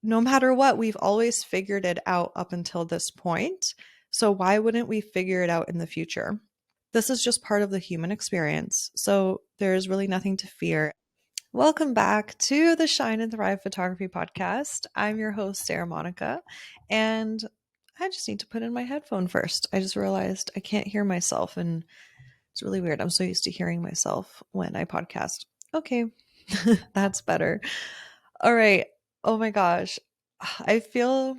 no matter what, we've always figured it out up until this point. So why wouldn't we figure it out in the future? This is just part of the human experience. So there's really nothing to fear. Welcome back to the Shine and Thrive Photography Podcast. I'm your host, Sarah Monica, and I just need to put in my headphone first. I just realized I can't hear myself, and it's really weird. I'm so used to hearing myself when I podcast. Okay, that's better. All right. Oh my gosh. I feel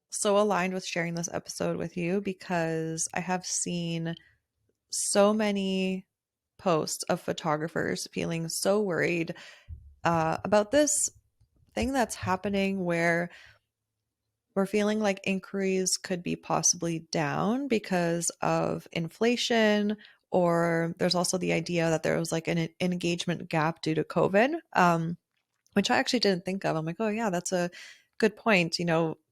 so aligned with sharing this episode with you because I have seen so many posts of photographers feeling so worried about this thing that's happening where we're feeling like inquiries could be possibly down because of inflation, or there's also the idea that there was like an engagement gap due to COVID, which I actually didn't think of. I'm like, oh, yeah, that's a good point.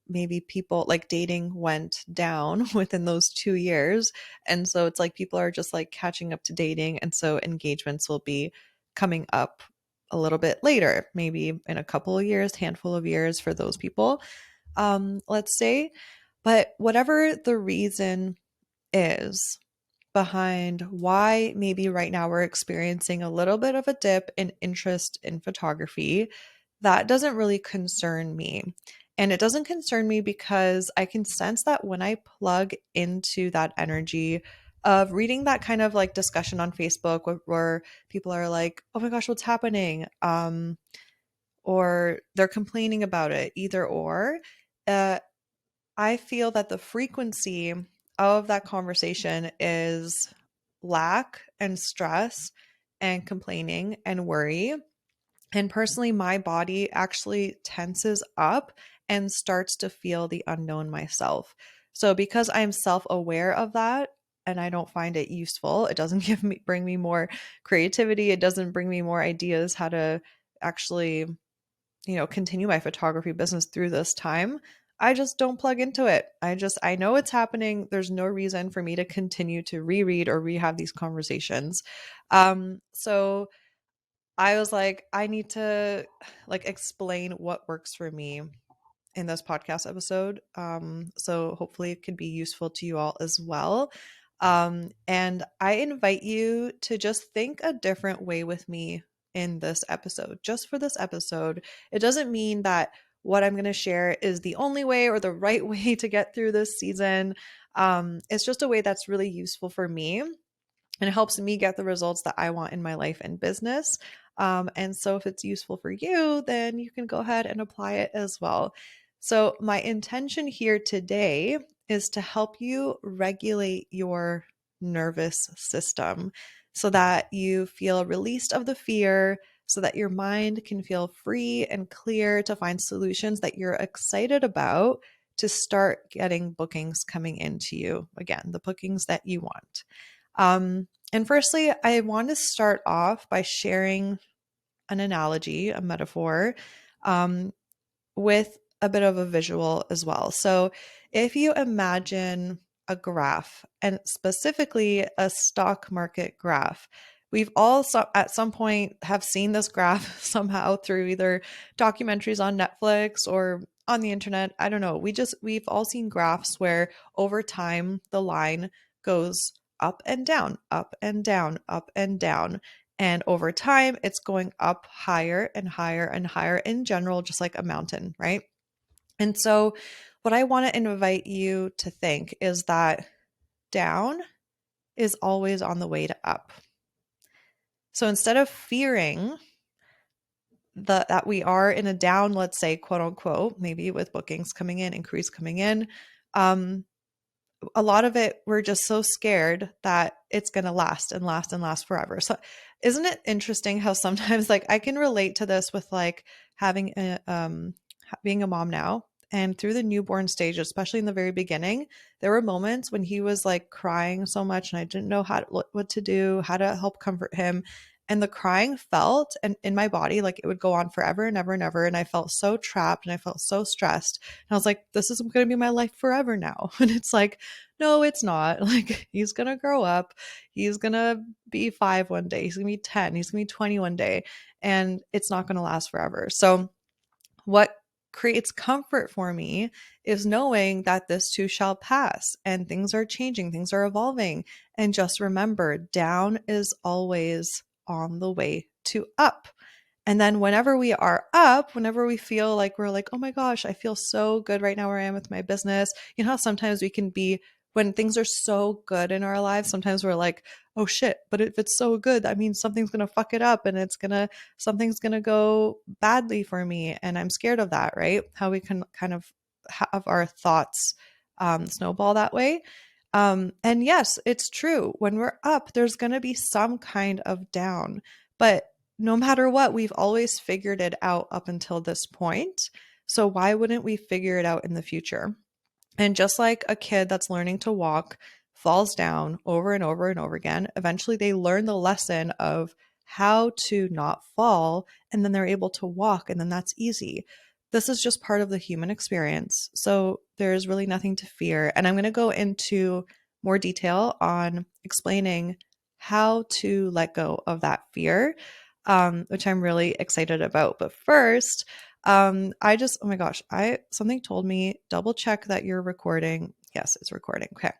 Maybe people like dating went down within those 2 years. And so it's like people are just like catching up to dating. And so engagements will be coming up a little bit later, maybe in a couple of years, handful of years for those people, let's say. But whatever the reason is behind why maybe right now we're experiencing a little bit of a dip in interest in photography, that doesn't really concern me. And it doesn't concern me because I can sense that when I plug into that energy of reading that kind of like discussion on Facebook where people are like, oh my gosh, what's happening? Or they're complaining about it, either or. Uh, I feel that the frequency of that conversation is lack and stress and complaining and worry. And personally, my body actually tenses up and starts to feel the unknown myself. So because I'm self-aware of that and I don't find it useful, it doesn't bring me more creativity, it doesn't bring me more ideas how to actually continue my photography business through this time. I just don't plug into it. I know it's happening. There's no reason for me to continue to reread or rehab these conversations. So I was like, I need to like explain what works for me in this podcast episode. So hopefully it could be useful to you all as well. And I invite you to just think a different way with me in this episode, just for this episode. It doesn't mean that what I'm going to share is the only way or the right way to get through this season. It's just a way that's really useful for me and it helps me get the results that I want in my life and business. And so if it's useful for you, then you can go ahead and apply it as well. So my intention here today is to help you regulate your nervous system so that you feel released of the fear, so that your mind can feel free and clear to find solutions that you're excited about to start getting bookings coming into you. Again, the bookings that you want. And firstly, I want to start off by sharing an analogy, a metaphor, um, with a bit of a visual as well. So if you imagine a graph, and specifically a stock market graph, we've all at some point have seen this graph somehow through either documentaries on Netflix or on the internet. I don't know. We've all seen graphs where over time the line goes up and down, up and down, up and down. And over time, it's going up higher and higher and higher in general, just like a mountain, right? And so, what I want to invite you to think is that down is always on the way to up. So instead of fearing that we are in a down, let's say, quote unquote, maybe with bookings coming in, inquiries coming in, um, a lot of it, we're just so scared that it's going to last and last and last forever. So isn't it interesting how sometimes like I can relate to this with like having being a mom now, and through the newborn stage, especially in the very beginning, there were moments when he was like crying so much and I didn't know what to do, how to help comfort him. And the crying felt and in my body like it would go on forever and ever and ever. And I felt so trapped and I felt so stressed. And I was like, this is going to be my life forever now. And it's like, no, it's not. Like, he's going to grow up. He's going to be 5 one day. He's going to be 10. He's going to be 20 one day. And it's not going to last forever. So, what creates comfort for me is knowing that this too shall pass and things are changing, things are evolving. And just remember, down is always on the way to up. And then whenever we are up, whenever we feel like we're like, oh my gosh, I feel so good right now where I am with my business. You know how sometimes we can be, when things are so good in our lives, sometimes we're like, oh shit, but if it's so good, that means something's going to fuck it up and something's going to go badly for me. And I'm scared of that, right? How we can kind of have our thoughts snowball that way. And yes, it's true. When we're up, there's going to be some kind of down. But no matter what, we've always figured it out up until this point. So why wouldn't we figure it out in the future? And just like a kid that's learning to walk falls down over and over and over again, eventually they learn the lesson of how to not fall, and then they're able to walk, and then that's easy. This is just part of the human experience. So there's really nothing to fear. And I'm going to go into more detail on explaining how to let go of that fear, which I'm really excited about. But first, oh my gosh, something told me double check that you're recording. Yes, it's recording. Okay.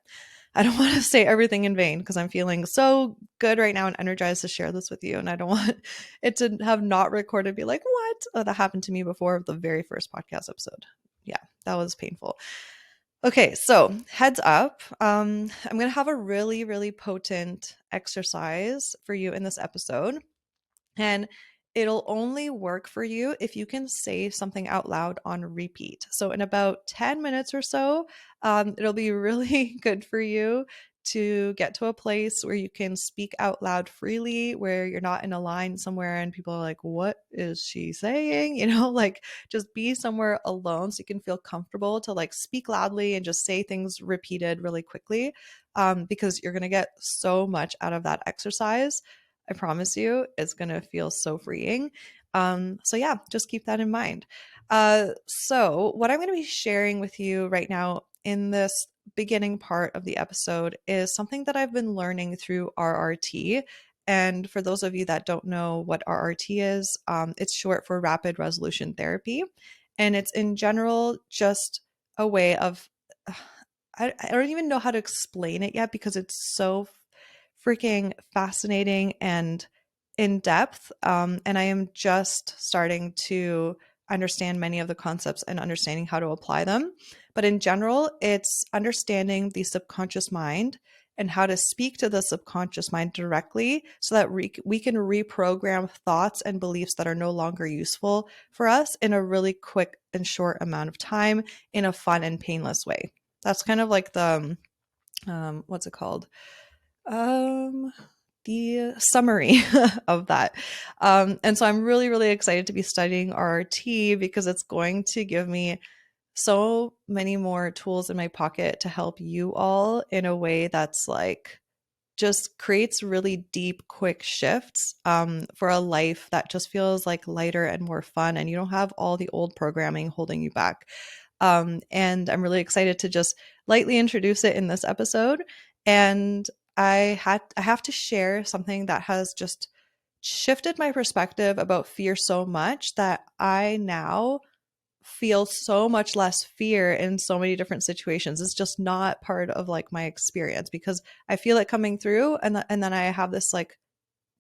I don't want to say everything in vain because I'm feeling so good right now and energized to share this with you. And I don't want it to have not recorded, be like, what? Oh, that happened to me before the very first podcast episode. Yeah, that was painful. Okay, so heads up. I'm going to have a really, really potent exercise for you in this episode. And it'll only work for you if you can say something out loud on repeat. So, in about 10 minutes or so, it'll be really good for you to get to a place where you can speak out loud freely, where you're not in a line somewhere and people are like, what is she saying? Like just be somewhere alone so you can feel comfortable to like speak loudly and just say things repeated really quickly, because you're going to get so much out of that exercise. I promise you, it's going to feel so freeing. So yeah, just keep that in mind. So what I'm going to be sharing with you right now in this beginning part of the episode is something that I've been learning through RRT. And for those of you that don't know what RRT is, it's short for rapid resolution therapy. And it's in general just a way of, I don't even know how to explain it yet because it's so freaking fascinating and in depth. And I am just starting to understand many of the concepts and understanding how to apply them. But in general, it's understanding the subconscious mind and how to speak to the subconscious mind directly so that we can reprogram thoughts and beliefs that are no longer useful for us in a really quick and short amount of time in a fun and painless way. That's kind of like the, what's it called? The summary of that. And so I'm really, really excited to be studying RRT because it's going to give me so many more tools in my pocket to help you all in a way that's like just creates really deep, quick shifts for a life that just feels like lighter and more fun. And you don't have all the old programming holding you back. And I'm really excited to just lightly introduce it in this episode. And I have to share something that has just shifted my perspective about fear so much that I now feel so much less fear in so many different situations. It's just not part of like my experience because I feel it coming through, and then I have this like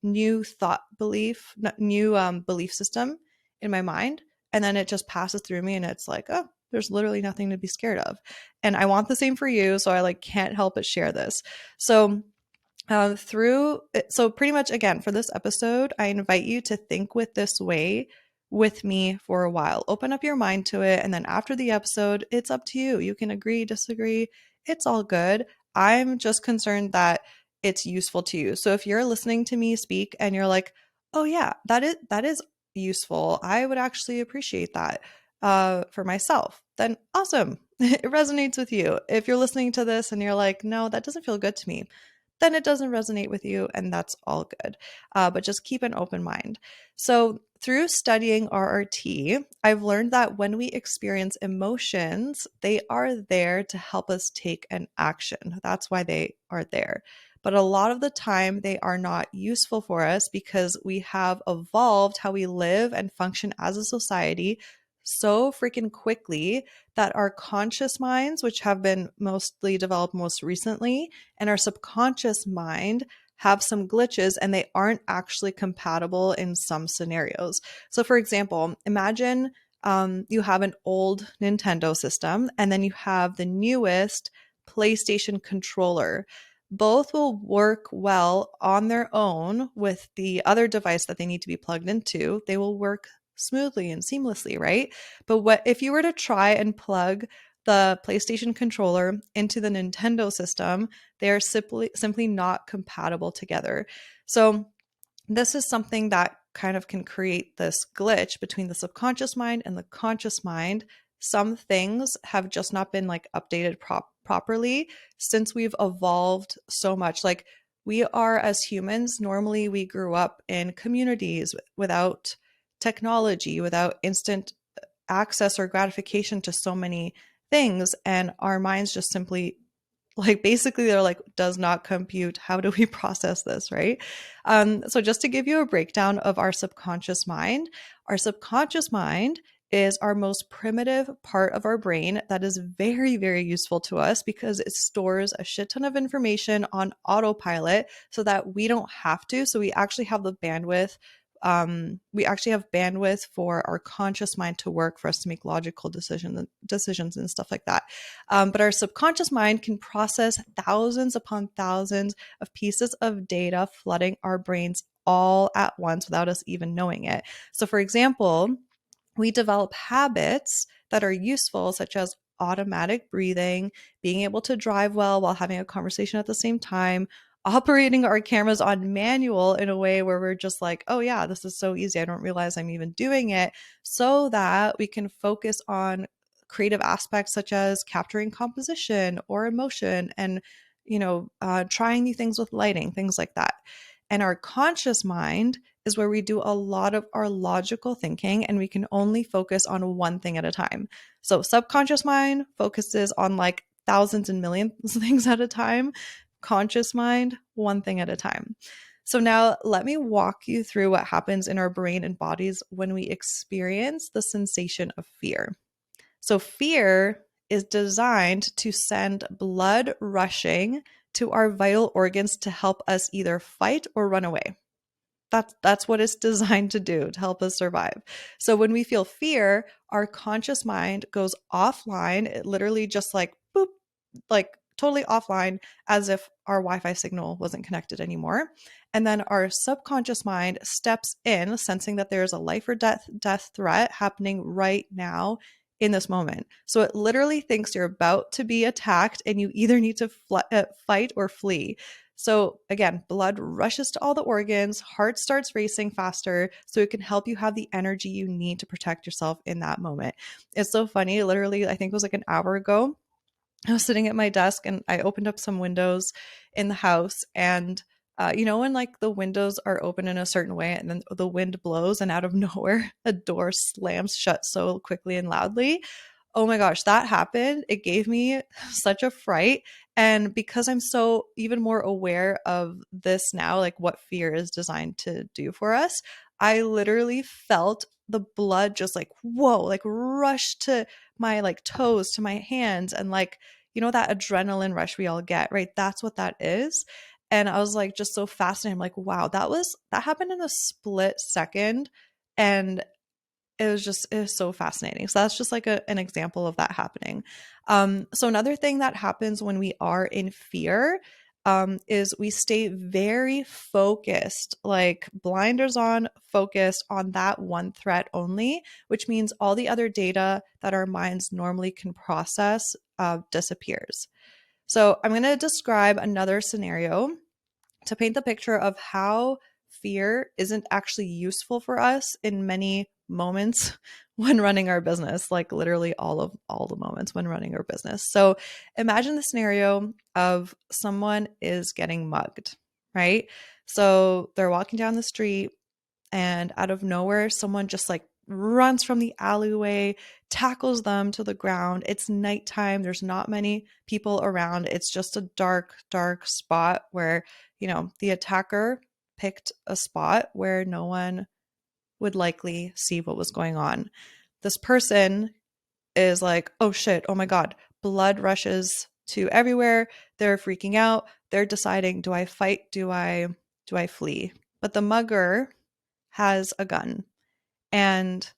new belief system in my mind, and then it just passes through me, and it's like, oh, there's literally nothing to be scared of. And I want the same for you, so I like can't help but share this. So pretty much again for this episode, I invite you to think with this way with me for a while. Open up your mind to it, and then after the episode, it's up to you. You can agree, disagree, it's all good. I'm just concerned that it's useful to you. So if you're listening to me speak and you're like, oh yeah, that is useful, I would actually appreciate that for myself, then awesome. It resonates with you. If you're listening to this and you're like, no, that doesn't feel good to me, then it doesn't resonate with you, and that's all good. But just keep an open mind. So through studying RRT, I've learned that when we experience emotions, they are there to help us take an action. That's why they are there. But a lot of the time, they are not useful for us because we have evolved how we live and function as a society so freaking quickly that our conscious minds, which have been mostly developed most recently, and our subconscious mind have some glitches and they aren't actually compatible in some scenarios. So, for example, imagine you have an old Nintendo system and then you have the newest PlayStation controller. Both will work well on their own with the other device that they need to be plugged into. They will work smoothly and seamlessly, right? But what if you were to try and plug the PlayStation controller into the Nintendo system, they are simply not compatible together. So this is something that kind of can create this glitch between the subconscious mind and the conscious mind. Some things have just not been like updated properly since we've evolved so much. Like we are as humans, normally we grew up in communities without technology, without instant access or gratification to so many things. And our minds just simply like basically they're like does not compute, how do we process this, right? So just to give you a breakdown of our subconscious mind is our most primitive part of our brain that is very, very useful to us because it stores a shit ton of information on autopilot so that we don't have to. So we actually have the bandwidth, for our conscious mind to work for us to make logical decisions and stuff like that. But our subconscious mind can process thousands upon thousands of pieces of data flooding our brains all at once without us even knowing it. So, for example, we develop habits that are useful, such as automatic breathing, being able to drive well while having a conversation at the same time, operating our cameras on manual in a way where we're just like, oh, yeah, this is so easy. I don't realize I'm even doing it, so that we can focus on creative aspects such as capturing composition or emotion and trying new things with lighting, things like that. And our conscious mind is where we do a lot of our logical thinking and we can only focus on one thing at a time. So subconscious mind focuses on like thousands and millions of things at a time. Conscious mind, one thing at a time. So now let me walk you through what happens in our brain and bodies when we experience the sensation of fear. So fear is designed to send blood rushing to our vital organs to help us either fight or run away. That's what it's designed to do, to help us survive. So when we feel fear, our conscious mind goes offline. It literally just like boop, like totally offline, as if our Wi-Fi signal wasn't connected anymore. And then our subconscious mind steps in, sensing that there's a life or death threat happening right now in this moment. So it literally thinks you're about to be attacked and you either need to fight or flee. So again, blood rushes to all the organs, heart starts racing faster, so it can help you have the energy you need to protect yourself in that moment. It's so funny. Literally, I think it was like an hour ago, I was sitting at my desk and I opened up some windows in the house, and when like the windows are open in a certain way and then the wind blows and out of nowhere a door slams shut so quickly and loudly. Oh my gosh, that happened. It gave me such a fright. And because I'm so even more aware of this now, like what fear is designed to do for us, I literally felt the blood just like, whoa, like rush to my like toes, to my hands, and like, that adrenaline rush we all get, right? That's what that is. And I was like, just so fascinated. I'm like, wow, that happened in a split second. And it was so fascinating. So that's just like an example of that happening. So another thing that happens when we are in fear is we stay very focused, like blinders on, focused on that one threat only, which means all the other data that our minds normally can process disappears. So I'm going to describe another scenario to paint the picture of how fear isn't actually useful for us in many moments when running our business, like literally all the moments when running our business. So imagine the scenario of someone is getting mugged, right? So they're walking down the street and out of nowhere someone just like runs from the alleyway, tackles them to the ground. It's nighttime, there's not many people around. It's just a dark spot where the attacker picked a spot where no one would likely see what was going on. this person is like, oh shit, oh my God, blood rushes to everywhere. They're freaking out. They're deciding, do I fight? Do I flee? But the mugger has a gun. And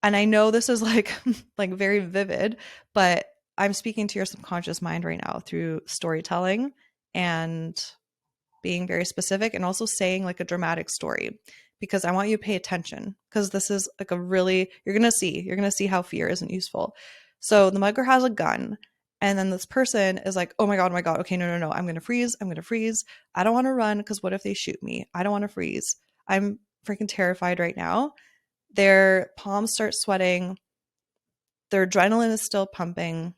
I know this is like like very vivid, but I'm speaking to your subconscious mind right now through storytelling and being very specific and also saying like a dramatic story because I want you to pay attention because this is like a really you're going to see how fear isn't useful. So the mugger has a gun and then this person is like, "Oh my god. Okay, no. I'm going to freeze. I'm going to freeze. I don't want to run because what if they shoot me? I don't want to freeze. I'm freaking terrified right now." Their palms start sweating. Their adrenaline is still pumping.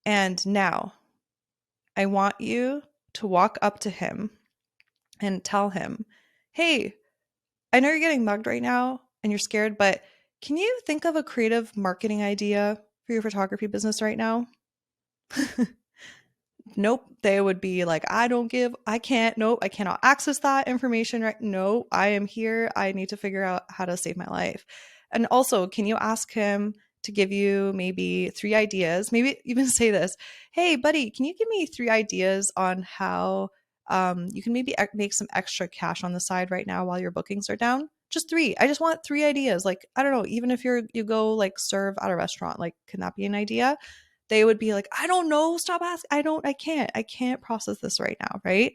And now I want you to walk up to him and tell him, hey, I know you're getting mugged right now and you're scared, but can you think of a creative marketing idea for your photography business right now? Nope. They would be like, I can't, nope, I cannot access that information right. No, I am here. I need to figure out how to save my life. And also, can you ask him to give you maybe 3 ideas? Maybe even say this, hey, buddy, can you give me 3 ideas on how you can maybe make some extra cash on the side right now while your bookings are down? Just three. I just want 3 ideas. Like, I don't know, even if you go like serve at a restaurant, like, can that be an idea? They would be like, I don't know, stop asking. I can't process this right now, right?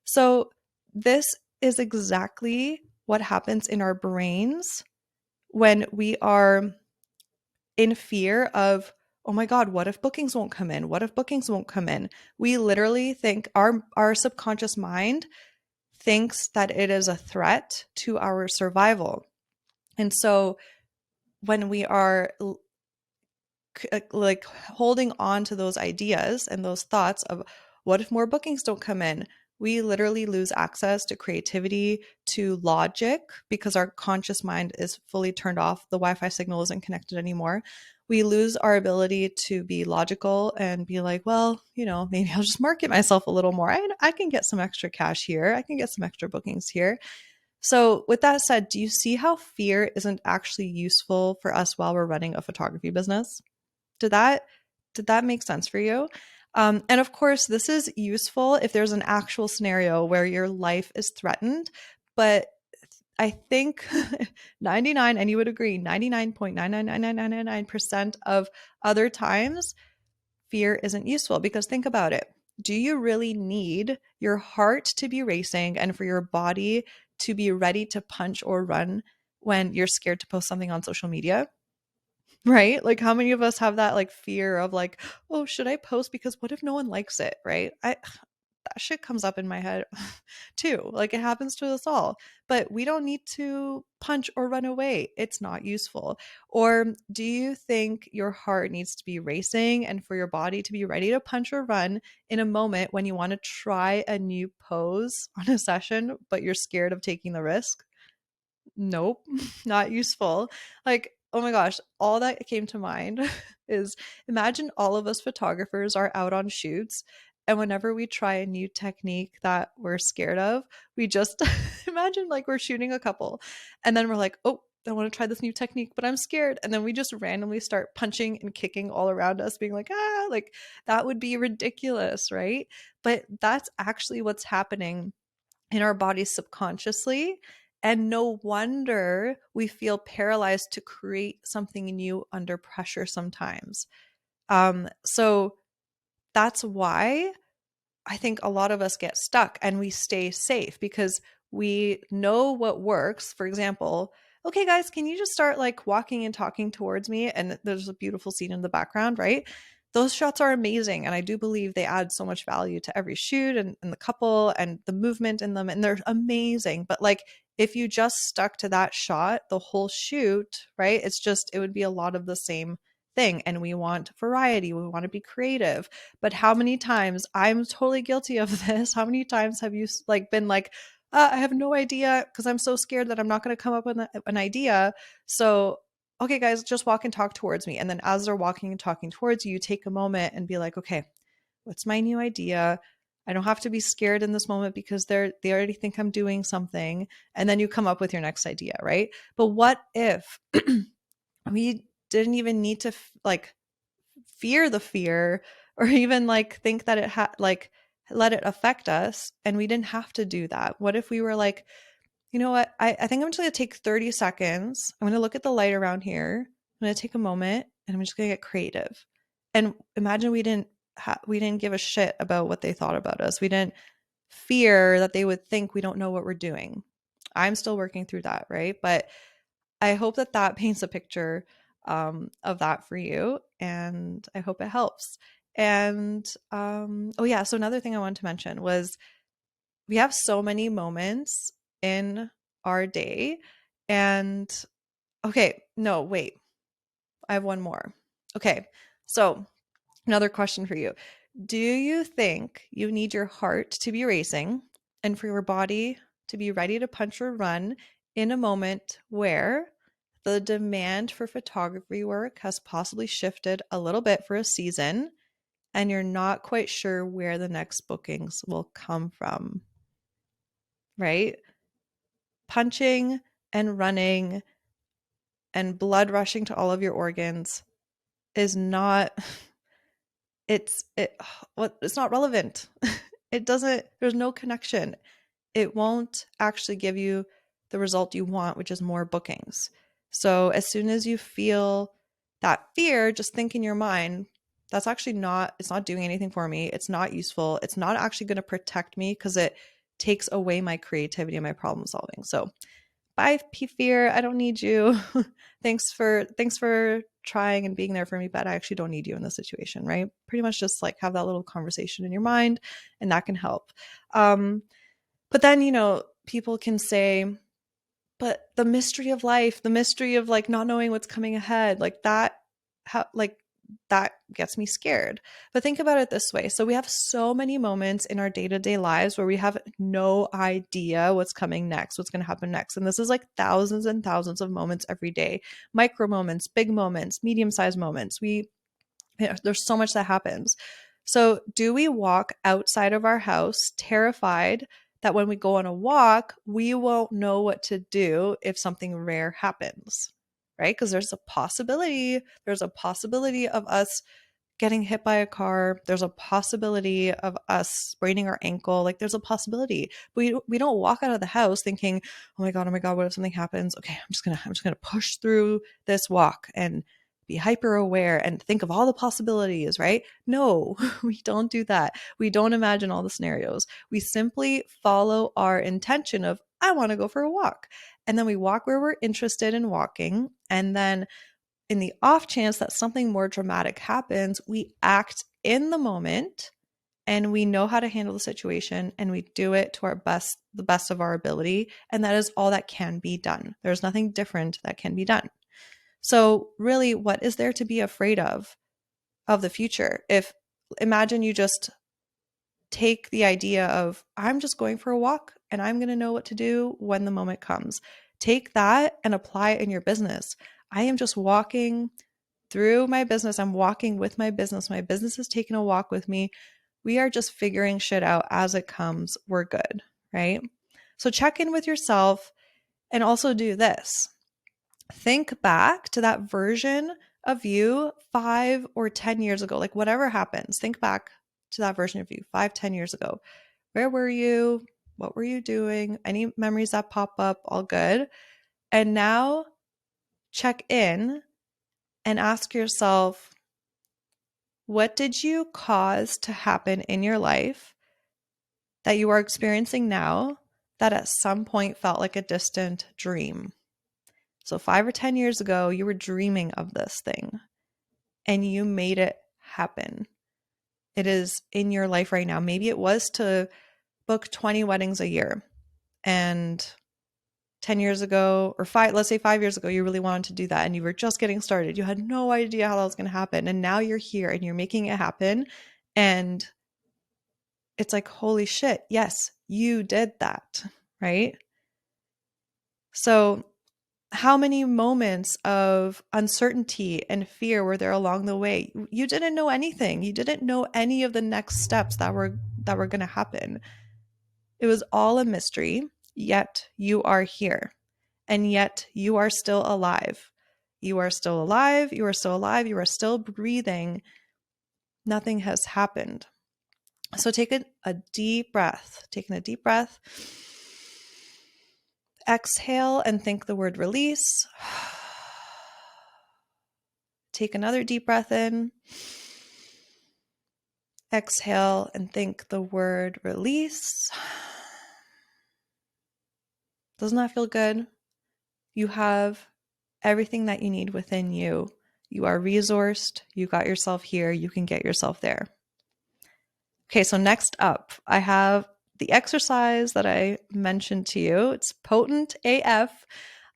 So this is exactly what happens in our brains when we are in fear of, oh my God, what if bookings won't come in? What if bookings won't come in? We literally think our subconscious mind thinks that it is a threat to our survival. And so when we are like holding on to those ideas and those thoughts of what if more bookings don't come in, we literally lose access to creativity, to logic, because our conscious mind is fully turned off. The Wi-Fi signal isn't connected anymore. We lose our ability to be logical and be like, well, maybe I'll just market myself a little more. I can get some extra cash here. I can get some extra bookings here. So with that said, do you see how fear isn't actually useful for us while we're running a photography business? Did that make sense for you? And of course, this is useful if there's an actual scenario where your life is threatened. But I think 99, and you would agree, 99.99999% of other times, fear isn't useful because think about it. Do you really need your heart to be racing and for your body to be ready to punch or run when you're scared to post something on social media? Right? Like how many of us have that like fear of like, oh, should I post because what if no one likes it, right? I That shit comes up in my head too. Like it happens to us all. But we don't need to punch or run away. It's not useful. Or do you think your heart needs to be racing and for your body to be ready to punch or run in a moment when you want to try a new pose on a session, but you're scared of taking the risk? Nope, not useful. Like, oh my gosh, all that came to mind is imagine all of us photographers are out on shoots, and whenever we try a new technique that we're scared of, we just imagine like we're shooting a couple, and then we're like, oh, I want to try this new technique, but I'm scared. And then we just randomly start punching and kicking all around us, being like, like that would be ridiculous, right? But that's actually what's happening in our bodies subconsciously. And no wonder we feel paralyzed to create something new under pressure sometimes. So that's why I think a lot of us get stuck and we stay safe because we know what works. For example, okay, guys, can you just start like walking and talking towards me? And there's a beautiful scene in the background, right? Those shots are amazing. And I do believe they add so much value to every shoot and the couple and the movement in them. And they're amazing. But like, if you just stuck to that shot the whole shoot, right? It would be a lot of the same thing. And we want variety. We want to be creative. But how many times, I'm totally guilty of this, how many times have you like been like, I have no idea because I'm so scared that I'm not going to come up with an idea. So, okay, guys, just walk and talk towards me. And then as they're walking and talking towards you, you take a moment and be like, okay, what's my new idea? I don't have to be scared in this moment because they already think I'm doing something. And then you come up with your next idea, right? But what if We didn't even need to like fear the fear or even like think that it had like let it affect us, and we didn't have to do that. What if we were like, you know what, I think I'm just going to take 30 seconds, I'm going to look at the light around here, I'm going to take a moment, and I'm just going to get creative. And imagine we didn't give a shit about what they thought about us. We didn't fear that they would think we don't know what we're doing. I'm still working through that, right? But I hope that that paints a picture of that for you, and I hope it helps. And oh yeah, so another thing I wanted to mention was we have so many moments in our day, and okay, no, wait, I have one more. Okay, so another question for you. Do you think you need your heart to be racing and for your body to be ready to punch or run in a moment where the demand for photography work has possibly shifted a little bit for a season and you're not quite sure where the next bookings will come from, right? Punching and running and blood rushing to all of your organs is not it's not relevant. It doesn't, there's no connection. It won't actually give you the result you want, which is more bookings. So as soon as you feel that fear, just think in your mind, that's actually not, it's not doing anything for me. It's not useful. It's not actually going to protect me because it takes away my creativity and my problem solving. So bye, fear. I don't need you. Thanks for trying and being there for me, but I actually don't need you in this situation, right? Pretty much just like have that little conversation in your mind, and that can help. But then, people can say, but the mystery of life, the mystery of like not knowing what's coming ahead, like that, how, like that gets me scared. But think about it this way. So we have so many moments in our day-to-day lives where we have no idea what's coming next, what's going to happen next. And this is like thousands and thousands of moments every day, micro moments, big moments, medium-sized moments. There's so much that happens. So do we walk outside of our house terrified that when we go on a walk, we won't know what to do if something rare happens, right? Because there's a possibility of us getting hit by a car. There's a possibility of us spraining our ankle. Like there's a possibility. We don't walk out of the house thinking, oh my God, what if something happens? Okay, I'm just gonna push through this walk and be hyper aware and think of all the possibilities, right? No, we don't do that. We don't imagine all the scenarios. We simply follow our intention of, I want to go for a walk. And then we walk where we're interested in walking. And then in the off chance that something more dramatic happens, we act in the moment and we know how to handle the situation and we do it to the best of our ability. And that is all that can be done. There's nothing different that can be done. So really, what is there to be afraid of the future? If imagine you just take the idea of, I'm just going for a walk and I'm going to know what to do when the moment comes. Take that and apply it in your business. I am just walking through my business. I'm walking with my business. My business is taking a walk with me. We are just figuring shit out as it comes. We're good, right? So check in with yourself and also do this. Think back to that version of you 5 or 10 years ago, like whatever happens, think back to that version of you 5, 10 years ago. Where were you? What were you doing? Any memories that pop up? All good. And now check in and ask yourself, what did you cause to happen in your life that you are experiencing now that at some point felt like a distant dream? So 5 or 10 years ago, you were dreaming of this thing and you made it happen. It is in your life right now. Maybe it was to book 20 weddings a year. And 10 years ago, or let's say 5 years ago, you really wanted to do that and you were just getting started. You had no idea how that was going to happen. And now you're here and you're making it happen. And it's like, holy shit, yes, you did that, right? So how many moments of uncertainty and fear were there along the way? You didn't know anything. You didn't know any of the next steps that were going to happen. It was all a mystery, yet you are here. And yet you are still alive. You are still alive. You are still alive. You are still breathing. Nothing has happened. So take a deep breath. Taking a deep breath. Exhale and think the word release. Take another deep breath in. Exhale and think the word release. Doesn't that feel good? You have everything that you need within you. You are resourced. You got yourself here. You can get yourself there. Okay, so next up, I have the exercise that I mentioned to you. It's potent AF.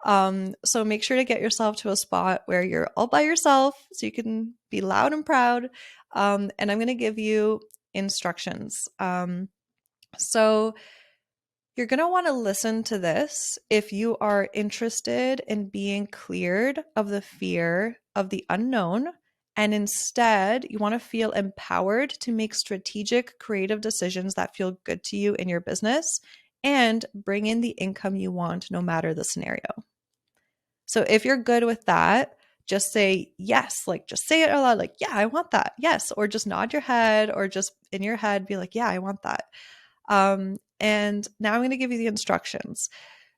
So make sure to get yourself to a spot where you're all by yourself so you can be loud and proud. And I'm going to give you instructions. So you're going to want to listen to this if you are interested in being cleared of the fear of the unknown. And instead, you want to feel empowered to make strategic, creative decisions that feel good to you in your business and bring in the income you want no matter the scenario. So if you're good with that, just say yes, like just say it out loud, like, yeah, I want that. Yes. Or just nod your head or just in your head be like, yeah, I want that. And now I'm going to give you the instructions.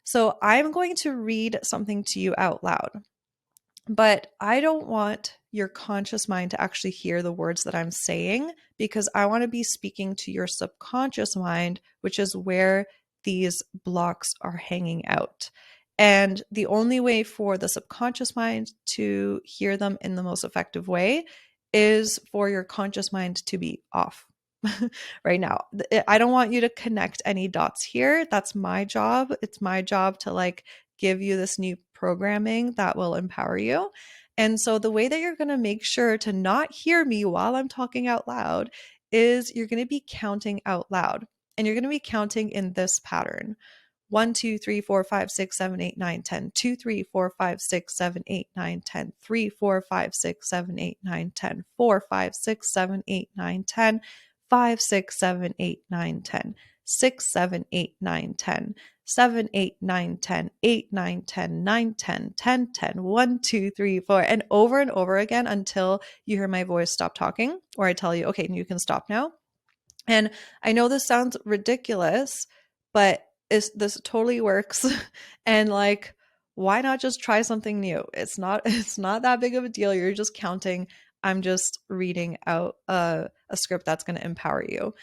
So I'm going to read something to you out loud, but I don't want your conscious mind to actually hear the words that I'm saying because I want to be speaking to your subconscious mind, which is where these blocks are hanging out. And the only way for the subconscious mind to hear them in the most effective way is for your conscious mind to be off. Right now. I don't want you to connect any dots here. That's my job. It's my job to like give you this new programming that will empower you. And so the way that you're going to make sure to not hear me while I'm talking out loud is you're going to be counting out loud. And you're going to be counting in this pattern. 1, 2, 3, 4, 5, 6, 7, 8, 9, 10. 2, 3, 4, 5, 6, 7, 8, 9, 10. 3, 4, 5, 6, 7, 8, 9, 10. 4, 5, 6, 7, 8, 9, 10. 5, 6, 7, 8, 9, 10. 6, 7, 8, 9, 10. 7, 8, 9, 10. 8, 9, 10. 9, 10. 10, 10. 1, 2, 3, 4. And over again until you hear my voice stop talking or I tell you, okay, you can stop now. And I know this sounds ridiculous, but this totally works. And like, why not just try something new? It's not that big of a deal. You're just counting. I'm just reading out a script that's going to empower you.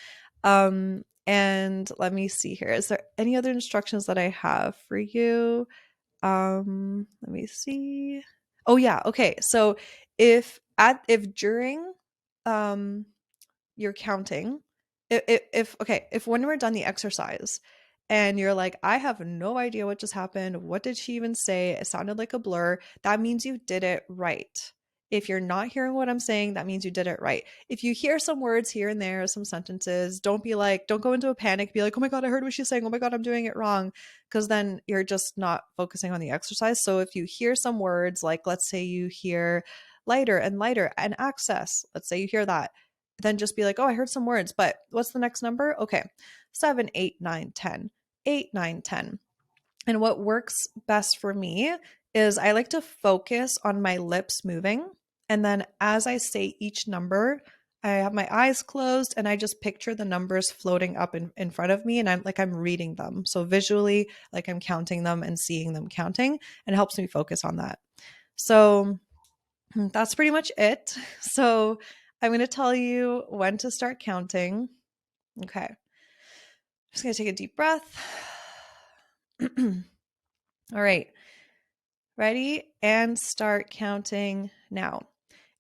And let me see here. Is there any other instructions that I have for you? Let me see. Oh yeah. Okay. So if during you're counting, if when we're done the exercise and you're like, I have no idea what just happened, what did she even say, it sounded like a blur, that means you did it right. If you're not hearing what I'm saying, that means you did it right. If you hear some words here and there, some sentences, don't go into a panic, be like, oh my God, I heard what she's saying, oh my God, I'm doing it wrong, because then you're just not focusing on the exercise. So if you hear some words, like let's say you hear lighter and access, let's say you hear that, then just be like, oh, I heard some words, but what's the next number? Okay, 7, 8, 9, 10, 8, 9, 10. And what works best for me is I like to focus on my lips moving. And then as I say each number, I have my eyes closed and I just picture the numbers floating up in front of me. And I'm reading them. So visually, like I'm counting them and seeing them counting, and it helps me focus on that. So that's pretty much it. So I'm going to tell you when to start counting. Okay. I'm just going to take a deep breath. All right. Ready? And start counting now.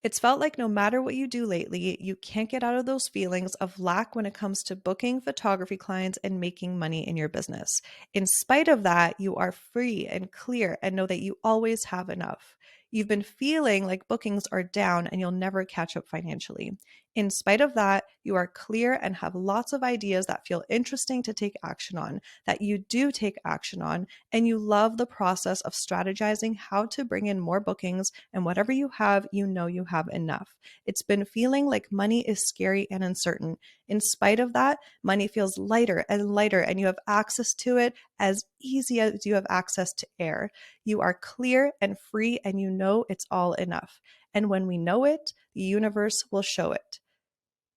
It's felt like no matter what you do lately, you can't get out of those feelings of lack when it comes to booking photography clients and making money in your business. In spite of that, you are free and clear and know that you always have enough. You've been feeling like bookings are down and you'll never catch up financially. In spite of that, you are clear and have lots of ideas that feel interesting to take action on, that you do take action on, and you love the process of strategizing how to bring in more bookings, and whatever you have, you know you have enough. It's been feeling like money is scary and uncertain. In spite of that, money feels lighter and lighter, and you have access to it as easy as you have access to air. You are clear and free, and you know it's all enough. And when we know it, the universe will show it.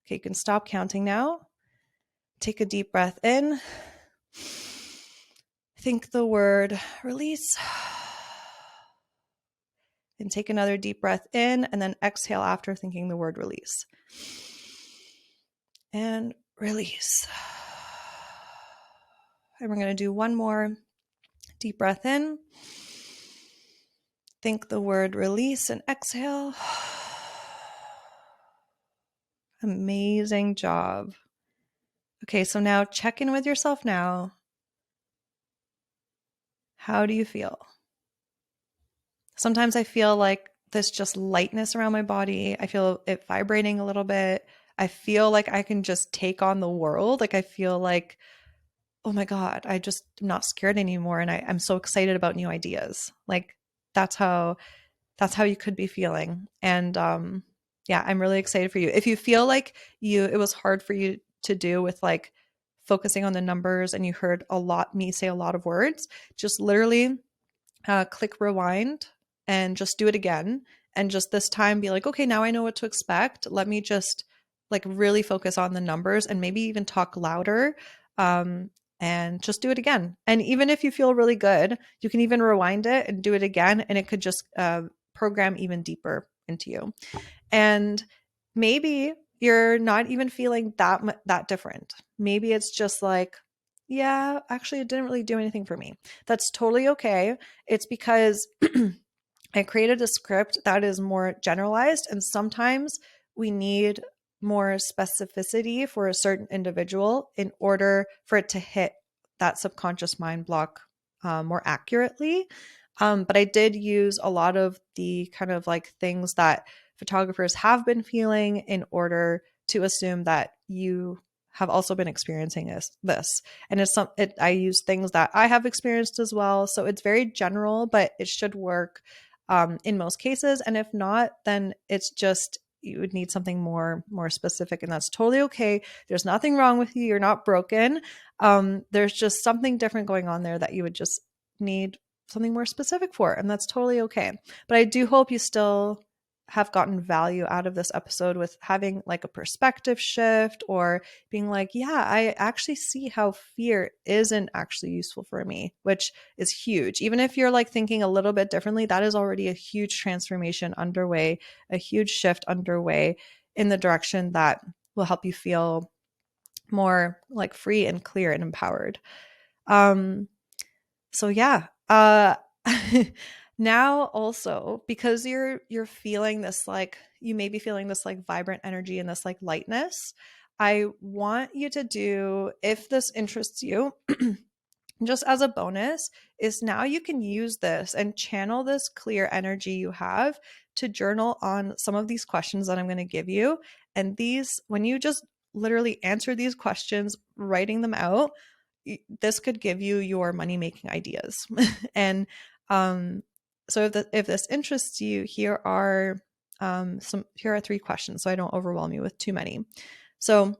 Okay, you can stop counting now. Take a deep breath in. Think the word release. And take another deep breath in, and then exhale after thinking the word release. And release. And we're going to do one more deep breath in. Think the word release and exhale. Amazing job. Okay, so now check in with yourself now. How do you feel? Sometimes I feel like this just lightness around my body. I feel it vibrating a little bit. I feel like I can just take on the world. Like I feel like, oh my God, I just am not scared anymore. And I'm so excited about new ideas. Like that's how you could be feeling. And yeah, I'm really excited for you. If you feel like it was hard for you to do with like focusing on the numbers and you heard me say a lot of words, just literally click rewind and just do it again. And just this time be like, okay, now I know what to expect. Let me just like really focus on the numbers and maybe even talk louder. And just do it again. And even if you feel really good, you can even rewind it and do it again. And it could just program even deeper into you. And maybe you're not even feeling that different. Maybe it's just like, yeah, actually, it didn't really do anything for me. That's totally okay. It's because I created a script that is more generalized, and sometimes we need more specificity for a certain individual in order for it to hit that subconscious mind block more accurately. But I did use a lot of the kind of like things that photographers have been feeling in order to assume that you have also been experiencing this. And I use things that I have experienced as well. So it's very general, but it should work in most cases. And if not, then it's just you would need something more specific, and that's totally okay. There's nothing wrong with you. You're not broken. There's just something different going on there that you would just need something more specific for, and that's totally okay. But I do hope you still have gotten value out of this episode with having like a perspective shift or being like, yeah, I actually see how fear isn't actually useful for me, which is huge. Even if you're like thinking a little bit differently, that is already a huge transformation underway, a huge shift underway in the direction that will help you feel more like free and clear and empowered. So yeah, now also because you're feeling this like you may be feeling this like vibrant energy and this like lightness, I want you to do, if this interests you, just as a bonus, is now you can use this and channel this clear energy you have to journal on some of these questions that I'm going to give you. And these, when you just literally answer these questions, writing them out, this could give you your money making ideas. And so if this interests you, here are 3 questions, so I don't overwhelm you with too many. So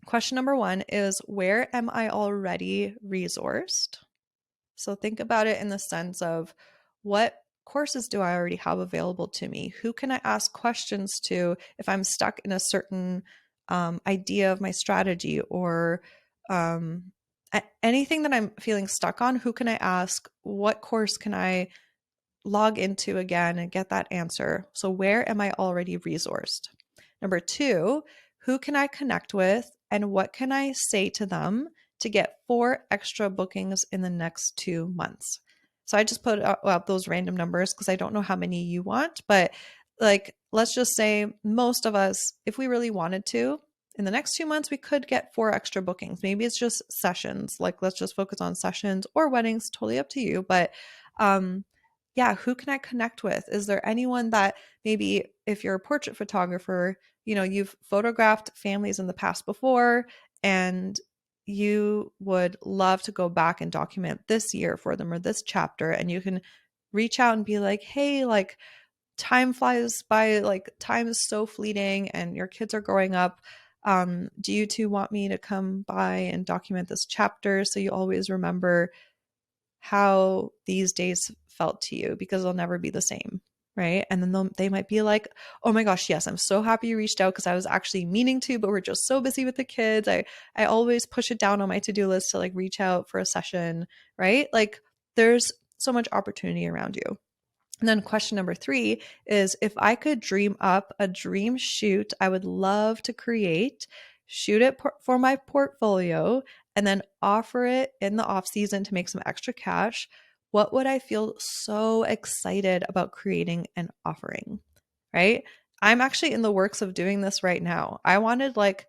question number 1 is, where am I already resourced? So think about it in the sense of, what courses do I already have available to me? Who can I ask questions to if I'm stuck in a certain idea of my strategy, or anything that I'm feeling stuck on? Who can I ask? What course can I log into again and get that answer? So where am I already resourced? Number 2, who can I connect with and what can I say to them to get 4 extra bookings in the next 2 months? So I just put out those random numbers because I don't know how many you want, but like, let's just say most of us, if we really wanted to, in the next 2 months, we could get 4 extra bookings. Maybe it's just sessions. Like, let's just focus on sessions or weddings, totally up to you. But yeah, who can I connect with? Is there anyone that maybe if you're a portrait photographer, you've photographed families in the past before, and you would love to go back and document this year for them or this chapter, and you can reach out and be like, hey, like, time flies by, like, time is so fleeting and your kids are growing up. Do you two want me to come by and document this chapter so you always remember how these days felt to you, because they'll never be the same, right? And then they might be like, oh my gosh, yes, I'm so happy you reached out because I was actually meaning to, but we're just so busy with the kids. I always push it down on my to-do list to like reach out for a session, right? Like, there's so much opportunity around you. And then question number 3 is, if I could dream up a dream shoot I would love to create, shoot it for my portfolio, and then offer it in the off season to make some extra cash, what would I feel so excited about creating and offering? Right? I'm actually in the works of doing this right now. I wanted, like,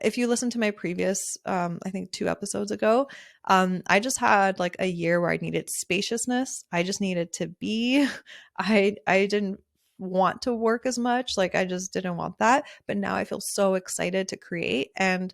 if you listen to my previous, I think 2 episodes ago, I just had like a year where I needed spaciousness. I just needed to be. I didn't want to work as much. Like, I just didn't want that. But now I feel so excited to create. And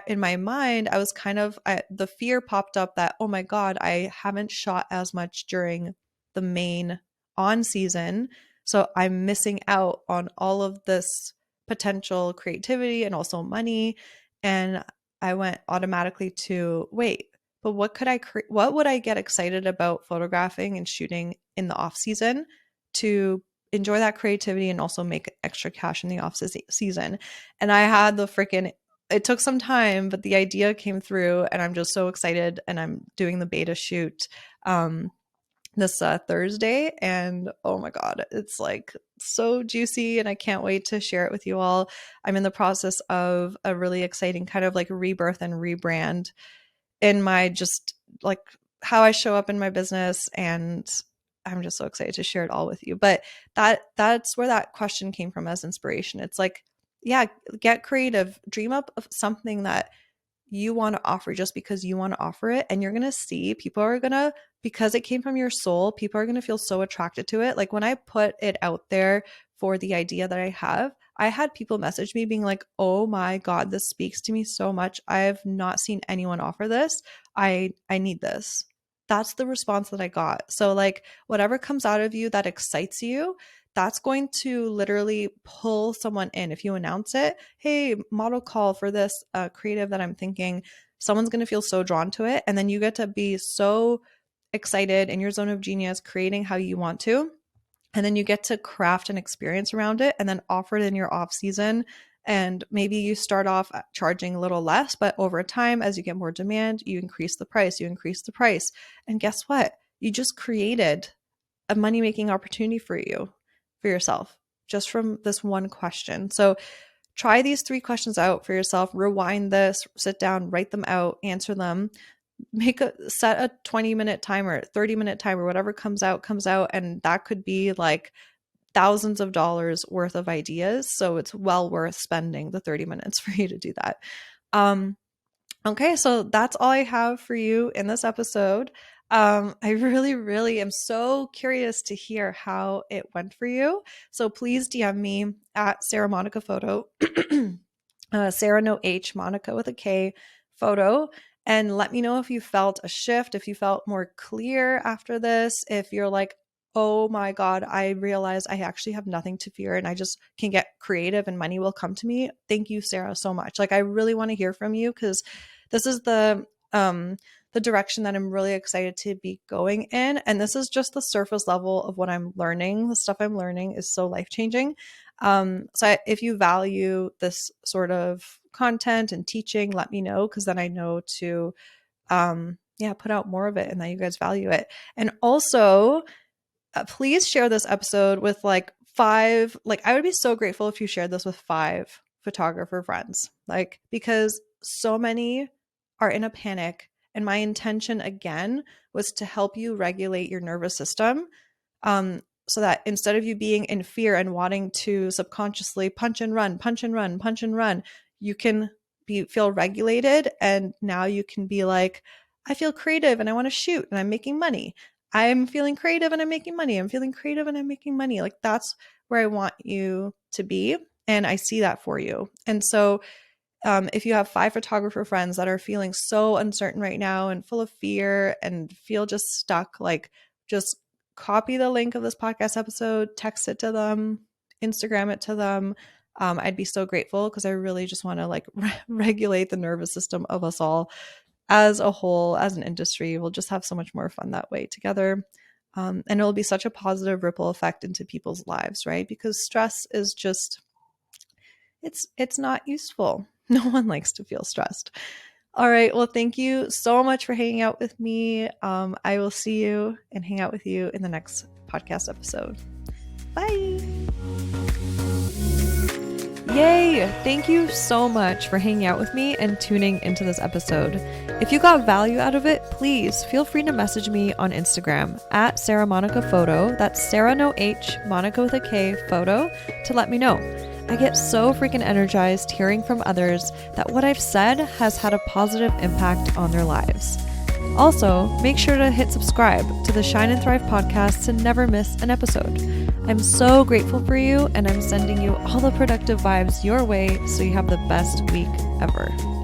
in my mind, I was kind of, the fear popped up that, oh my God, I haven't shot as much during the main on season. So I'm missing out on all of this potential creativity and also money. And I went automatically to, wait, but what would I get excited about photographing and shooting in the off season to enjoy that creativity and also make extra cash in the off season? And I had the freaking, it took some time, but the idea came through, and I'm just so excited. And I'm doing the beta shoot this Thursday, and oh my God, it's like so juicy, and I can't wait to share it with you all. I'm in the process of a really exciting kind of like rebirth and rebrand in my, just like, how I show up in my business, and I'm just so excited to share it all with you. But that's where that question came from as inspiration. It's like, yeah, get creative, dream up of something that you want to offer just because you want to offer it, and you're going to see people are going to, because it came from your soul, people are going to feel so attracted to it. Like, when I put it out there for the idea that I had people message me being like, oh my God, this speaks to me so much. I've not seen anyone offer this. I need this. That's the response that I got. So like, whatever comes out of you that excites you, that's going to literally pull someone in. If you announce it, hey, model call for this creative that I'm thinking, someone's going to feel so drawn to it. And then you get to be so excited in your zone of genius, creating how you want to. And then you get to craft an experience around it and then offer it in your off season. And maybe you start off charging a little less, but over time, as you get more demand, you increase the price, And guess what? You just created a money-making opportunity for yourself, just from this one question. So try these 3 questions out for yourself. Rewind this, sit down, write them out, answer them. Set a 20-minute timer, 30-minute timer, whatever comes out. And that could be like thousands of dollars worth of ideas. So it's well worth spending the 30 minutes for you to do that. Okay, so that's all I have for you in this episode. I really, really am so curious to hear how it went for you. So please DM me at Sarah Monica Photo, Sarah no H, Monica with a K photo, and let me know if you felt a shift, if you felt more clear after this, if you're like, oh my God, I realized I actually have nothing to fear and I just can get creative and money will come to me. Thank you, Sarah, so much. Like, I really want to hear from you, because this is the direction that I'm really excited to be going in. And this is just the surface level of what I'm learning. The stuff I'm learning is so life-changing. If you value this sort of content and teaching, let me know, because then I know to put out more of it and that you guys value it. And also, please share this episode with like 5, like, I would be so grateful if you shared this with 5 photographer friends, like, because so many are in a panic. And my intention, again, was to help you regulate your nervous system, so that instead of you being in fear and wanting to subconsciously punch and run, you can feel regulated. And now you can be like, I feel creative and I want to shoot and I'm making money. I'm feeling creative and I'm making money. I'm feeling creative and I'm making money. Like, that's where I want you to be. And I see that for you. And so if you have 5 photographer friends that are feeling so uncertain right now and full of fear and feel just stuck, like just copy the link of this podcast episode, text it to them, Instagram it to them. I'd be so grateful because I really just want to like regulate the nervous system of us all as a whole, as an industry. We'll just have so much more fun that way together. And it'll be such a positive ripple effect into people's lives, right? Because stress is just, it's not useful. No one likes to feel stressed. All right. Well, thank you so much for hanging out with me. I will see you and hang out with you in the next podcast episode. Bye. Yay! Thank you so much for hanging out with me and tuning into this episode. If you got value out of it, please feel free to message me on Instagram at Sarah Monica Photo. That's Sarah no H, Monica with a K photo, to let me know. I get so freaking energized hearing from others that what I've said has had a positive impact on their lives. Also, make sure to hit subscribe to the Shine and Thrive podcast to never miss an episode. I'm so grateful for you, and I'm sending you all the productive vibes your way so you have the best week ever.